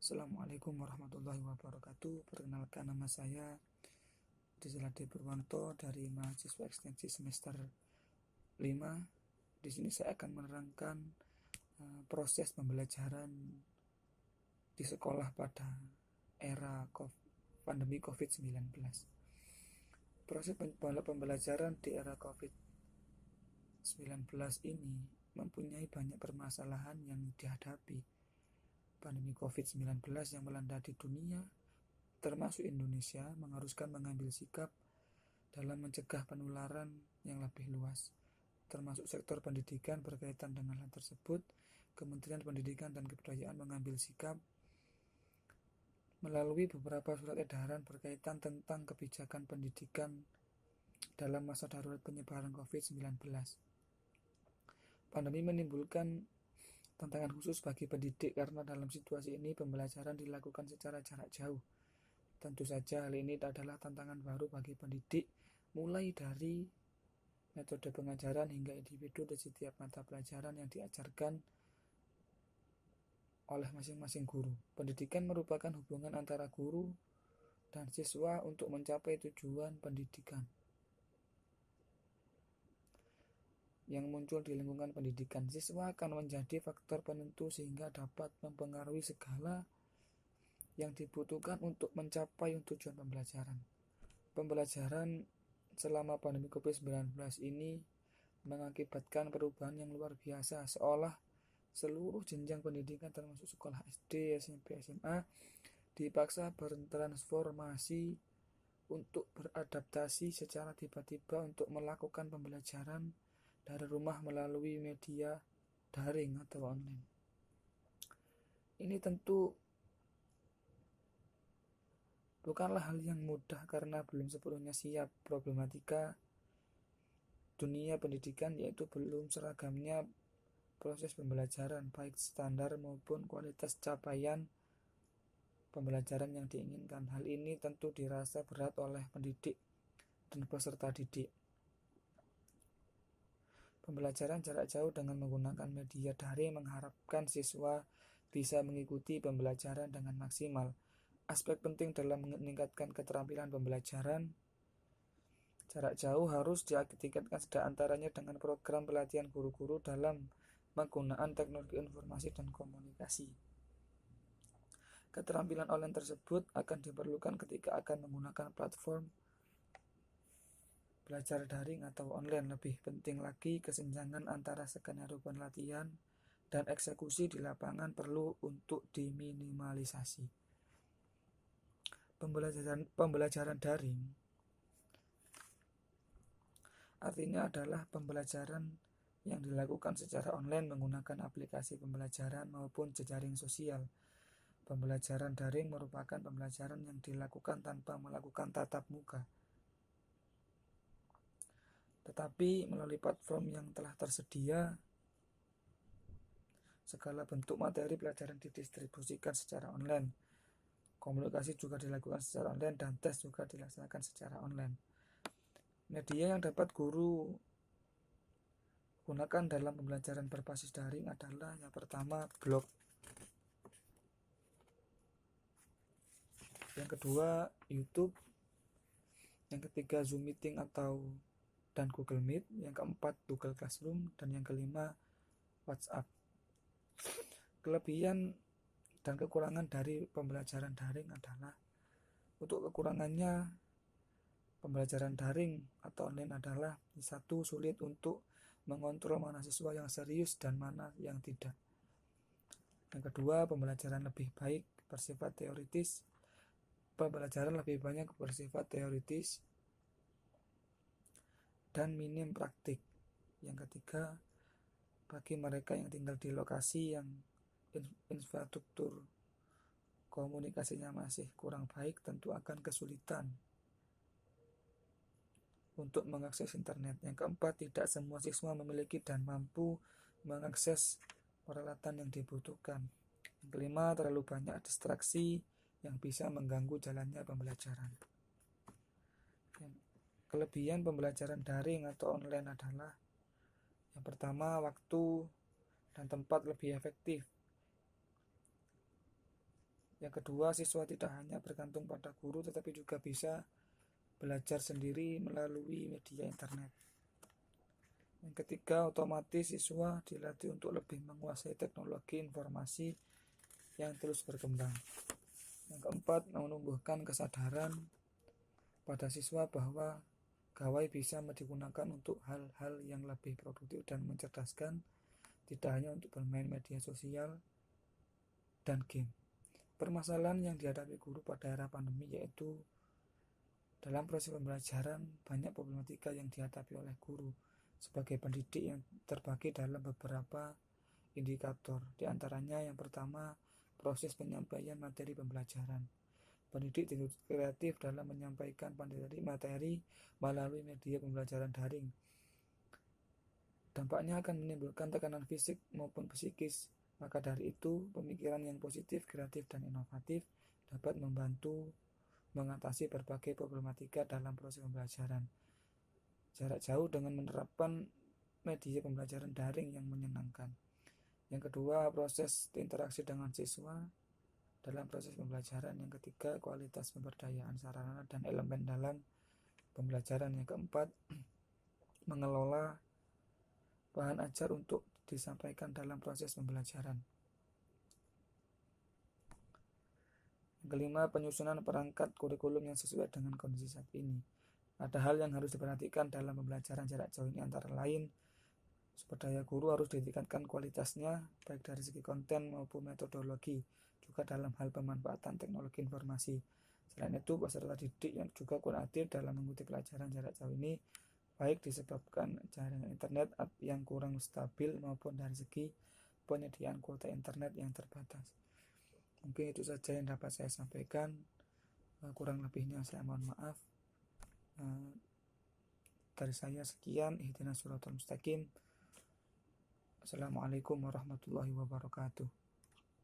Assalamualaikum warahmatullahi wabarakatuh. Perkenalkan, nama saya Rizaladi Purwanto dari mahasiswa ekstensi semester 5. Di sini saya akan menerangkan proses pembelajaran di sekolah pada era pandemi COVID-19. Proses pembelajaran di era COVID-19 ini mempunyai banyak permasalahan yang dihadapi. Pandemi COVID-19 yang melanda di dunia, termasuk Indonesia, mengharuskan mengambil sikap dalam mencegah penularan yang lebih luas, termasuk sektor pendidikan. Berkaitan dengan hal tersebut, Kementerian Pendidikan dan Kebudayaan mengambil sikap melalui beberapa surat edaran berkaitan tentang kebijakan pendidikan dalam masa darurat penyebaran COVID-19. Pandemi menimbulkan tantangan khusus bagi pendidik karena dalam situasi ini pembelajaran dilakukan secara jarak jauh. Tentu saja hal ini adalah tantangan baru bagi pendidik, mulai dari metode pengajaran hingga individu di setiap mata pelajaran yang diajarkan oleh masing-masing guru. Pendidikan merupakan hubungan antara guru dan siswa untuk mencapai tujuan pendidikan yang muncul di lingkungan pendidikan. Siswa akan menjadi faktor penentu sehingga dapat mempengaruhi segala yang dibutuhkan untuk mencapai tujuan pembelajaran. Pembelajaran selama pandemi COVID-19 ini mengakibatkan perubahan yang luar biasa, seolah seluruh jenjang pendidikan termasuk sekolah SD, SMP, SMA dipaksa bertransformasi untuk beradaptasi secara tiba-tiba untuk melakukan pembelajaran dari rumah melalui media daring atau online. Ini tentu bukanlah hal yang mudah karena belum sepenuhnya siap. Problematika dunia pendidikan yaitu belum seragamnya proses pembelajaran, baik standar maupun kualitas capaian pembelajaran yang diinginkan. Hal ini tentu dirasa berat oleh pendidik dan peserta didik. Pembelajaran jarak jauh dengan menggunakan media daring mengharapkan siswa bisa mengikuti pembelajaran dengan maksimal. Aspek penting dalam meningkatkan keterampilan pembelajaran jarak jauh harus ditingkatkan antaranya dengan program pelatihan guru-guru dalam penggunaan teknologi informasi dan komunikasi. Keterampilan online tersebut akan diperlukan ketika akan menggunakan platform belajar daring atau online. Lebih penting lagi, kesenjangan antara skenario pelatihan dan eksekusi di lapangan perlu untuk diminimalisasi. Pembelajaran daring artinya adalah pembelajaran yang dilakukan secara online menggunakan aplikasi pembelajaran maupun jejaring sosial. Pembelajaran daring merupakan pembelajaran yang dilakukan tanpa melakukan tatap muka, tetapi melalui platform yang telah tersedia. Segala bentuk materi pelajaran didistribusikan secara online. Komunikasi juga dilakukan secara online dan tes juga dilaksanakan secara online. Media yang dapat guru gunakan dalam pembelajaran berbasis daring adalah yang pertama blog, yang kedua YouTube, yang ketiga Zoom Meeting dan Google Meet, yang keempat Google Classroom, dan yang kelima WhatsApp. Kelebihan dan kekurangan dari pembelajaran daring adalah, untuk kekurangannya, pembelajaran daring atau online adalah satu, sulit untuk mengontrol mana siswa yang serius dan mana yang tidak. Yang kedua, pembelajaran lebih baik bersifat teoritis. Pembelajaran lebih banyak bersifat teoritis dan minim praktik. Yang ketiga, bagi mereka yang tinggal di lokasi yang infrastruktur komunikasinya masih kurang baik, tentu akan kesulitan untuk mengakses internet. Yang keempat, tidak semua siswa memiliki dan mampu mengakses peralatan yang dibutuhkan. Yang kelima, terlalu banyak distraksi yang bisa mengganggu jalannya pembelajaran. Kelebihan pembelajaran daring atau online adalah, yang pertama, waktu dan tempat lebih efektif. Yang kedua, siswa tidak hanya bergantung pada guru tetapi juga bisa belajar sendiri melalui media internet. Yang ketiga, otomatis siswa dilatih untuk lebih menguasai teknologi informasi yang terus berkembang. Yang keempat, menumbuhkan kesadaran pada siswa bahwa gawai bisa digunakan untuk hal-hal yang lebih produktif dan mencerdaskan, tidak hanya untuk bermain media sosial dan game. Permasalahan yang dihadapi guru pada era pandemi yaitu dalam proses pembelajaran banyak problematika yang dihadapi oleh guru sebagai pendidik yang terbagi dalam beberapa indikator. Di antaranya yang pertama, proses penyampaian materi pembelajaran. Pendidik dituntut kreatif dalam menyampaikan materi melalui media pembelajaran daring. Dampaknya akan menimbulkan tekanan fisik maupun psikis. Maka dari itu, pemikiran yang positif, kreatif, dan inovatif dapat membantu mengatasi berbagai problematika dalam proses pembelajaran jarak jauh dengan menerapkan media pembelajaran daring yang menyenangkan. Yang kedua, proses interaksi dengan siswa dalam proses pembelajaran. Yang ketiga, kualitas pemberdayaan sarana dan elemen dalam pembelajaran. Yang keempat, mengelola bahan ajar untuk disampaikan dalam proses pembelajaran. Yang kelima, penyusunan perangkat kurikulum yang sesuai dengan kondisi saat ini. Ada hal yang harus diperhatikan dalam pembelajaran jarak jauh ini antara lain sumber daya guru harus ditingkatkan kualitasnya baik dari segi konten maupun metodologi, juga dalam hal pemanfaatan teknologi informasi. Selain itu, peserta didik yang juga kurang aktif dalam mengikuti pelajaran jarak jauh ini baik disebabkan jaringan internet yang kurang stabil maupun dari segi penyediaan kuota internet yang terbatas. Mungkin itu saja yang dapat saya sampaikan. Kurang lebihnya saya mohon maaf. Dari saya sekian. Ihdinas siratal mustaqim. Assalamualaikum warahmatullahi wabarakatuh.